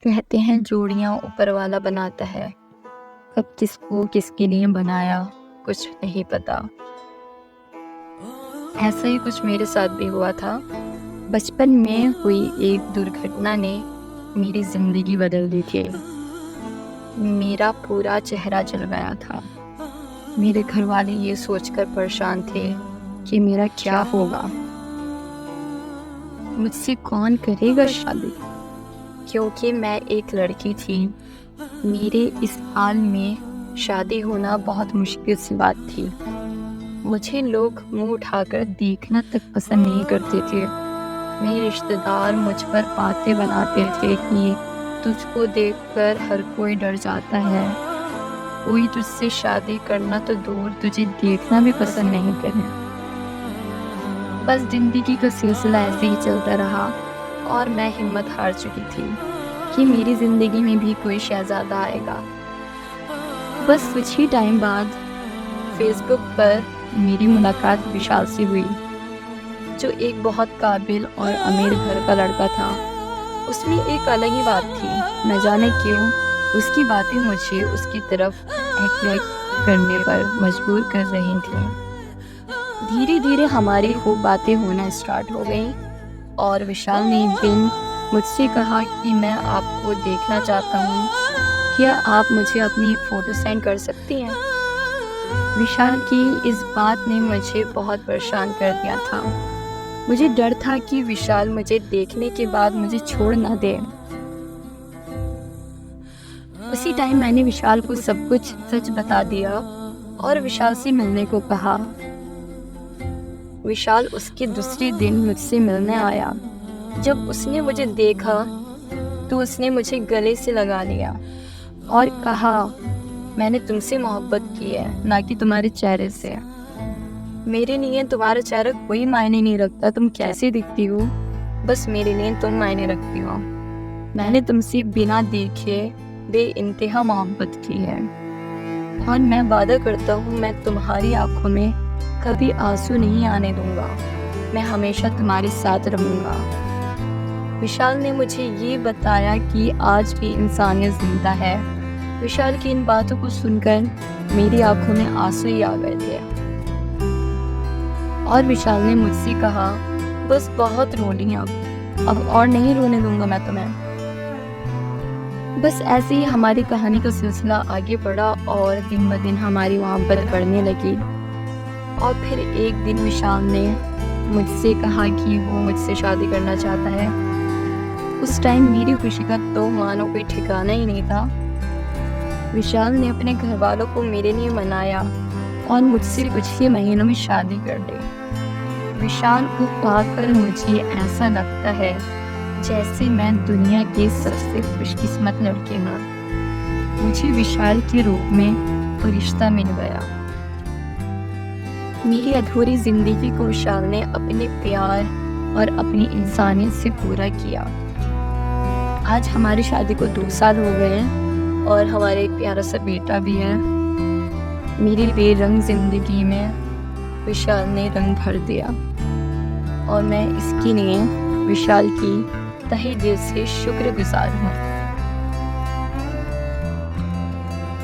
कहते हैं जोड़ियां ऊपर वाला बनाता है। कब किसको किसके लिए बनाया कुछ नहीं पता। ऐसा ही कुछ मेरे साथ भी हुआ था। बचपन में हुई एक दुर्घटना ने मेरी जिंदगी बदल दी थी। मेरा पूरा चेहरा जल गया था। मेरे घर वाले ये सोचकर परेशान थे कि मेरा क्या होगा, मुझसे कौन करेगा शादी, क्योंकि मैं एक लड़की थी। मेरे इस हाल में शादी होना बहुत मुश्किल सी बात थी। मुझे लोग मुंह उठाकर देखना तक पसंद नहीं करते थे। मेरे रिश्तेदार मुझ पर बातें बनाते थे कि तुझको देखकर हर कोई डर जाता है, कोई तुझसे शादी करना तो दूर, तुझे देखना भी पसंद नहीं करे। बस जिंदगी का सिलसिला ऐसे ही चलता रहा और मैं हिम्मत हार चुकी थी कि मेरी ज़िंदगी में भी कोई शहज़ादा आएगा। बस कुछ ही टाइम बाद फेसबुक पर मेरी मुलाकात विशाल से हुई, जो एक बहुत काबिल और अमीर घर का लड़का था। उसमें एक अलग ही बात थी, न जाने क्यों उसकी बातें मुझे उसकी तरफ अट्रैक्ट करने पर मजबूर कर रही थीं। धीरे धीरे हमारी खूब बातें होना स्टार्ट हो गई और विशाल ने एक दिन मुझसे कहा कि मैं आपको देखना चाहता हूँ, क्या आप मुझे अपनी फ़ोटो सेंड कर सकती हैं। विशाल की इस बात ने मुझे बहुत परेशान कर दिया था। मुझे डर था कि विशाल मुझे देखने के बाद मुझे छोड़ ना दे। उसी टाइम मैंने विशाल को सब कुछ सच बता दिया और विशाल से मिलने को कहा। विशाल उसके दूसरे दिन मुझसे मिलने आया। जब उसने मुझे देखा तो उसने मुझे गले से लगा लिया और कहा, मैंने तुमसे मोहब्बत की है, ना कि तुम्हारे चेहरे से। मेरे लिए तुम्हारा चेहरा कोई मायने नहीं रखता, तुम कैसे दिखती हो, बस मेरे लिए तुम मायने रखती हो। मैंने तुमसे बिना देखे बेइंतहा मोहब्बत की है और मैं वादा करता हूँ मैं तुम्हारी आंखों में कभी आंसू नहीं आने दूंगा। मैं हमेशा तुम्हारे साथ रहूंगा। विशाल ने मुझे ये बताया कि आज भी इंसानियत जिंदा है। विशाल की इन बातों को सुनकर मेरी आंखों में आंसू ही आ गए थे और विशाल ने मुझसे कहा, बस बहुत रो ली अब और नहीं रोने दूंगा मैं तुम्हें। बस ऐसे ही हमारी कहानी का सिलसिला आगे बढ़ा और दिन ब दिन हमारी मोहब्बत बढ़ने लगी। और फिर एक दिन विशाल ने मुझसे कहा कि वो मुझसे शादी करना चाहता है। उस टाइम मेरी खुशी का तो मानो कोई ठिकाना ही नहीं था। विशाल ने अपने घर वालों को मेरे लिए मनाया और मुझसे कुछ ही महीनों में शादी कर दी। विशाल को पाकर मुझे ऐसा लगता है जैसे मैं दुनिया की सबसे खुशकिस्मत लड़की हूँ। मुझे विशाल के रूप में रिश्ता मिल गया। मेरी अधूरी जिंदगी को विशाल ने अपने प्यार और अपनी इंसानियत से पूरा किया। आज हमारी शादी को 2 साल हो गए हैं और हमारे एक प्यारा सा बेटा भी है। मेरी बेरंग जिंदगी में विशाल ने रंग भर दिया और मैं इसके लिए विशाल की तहे दिल से शुक्रगुजार हूँ।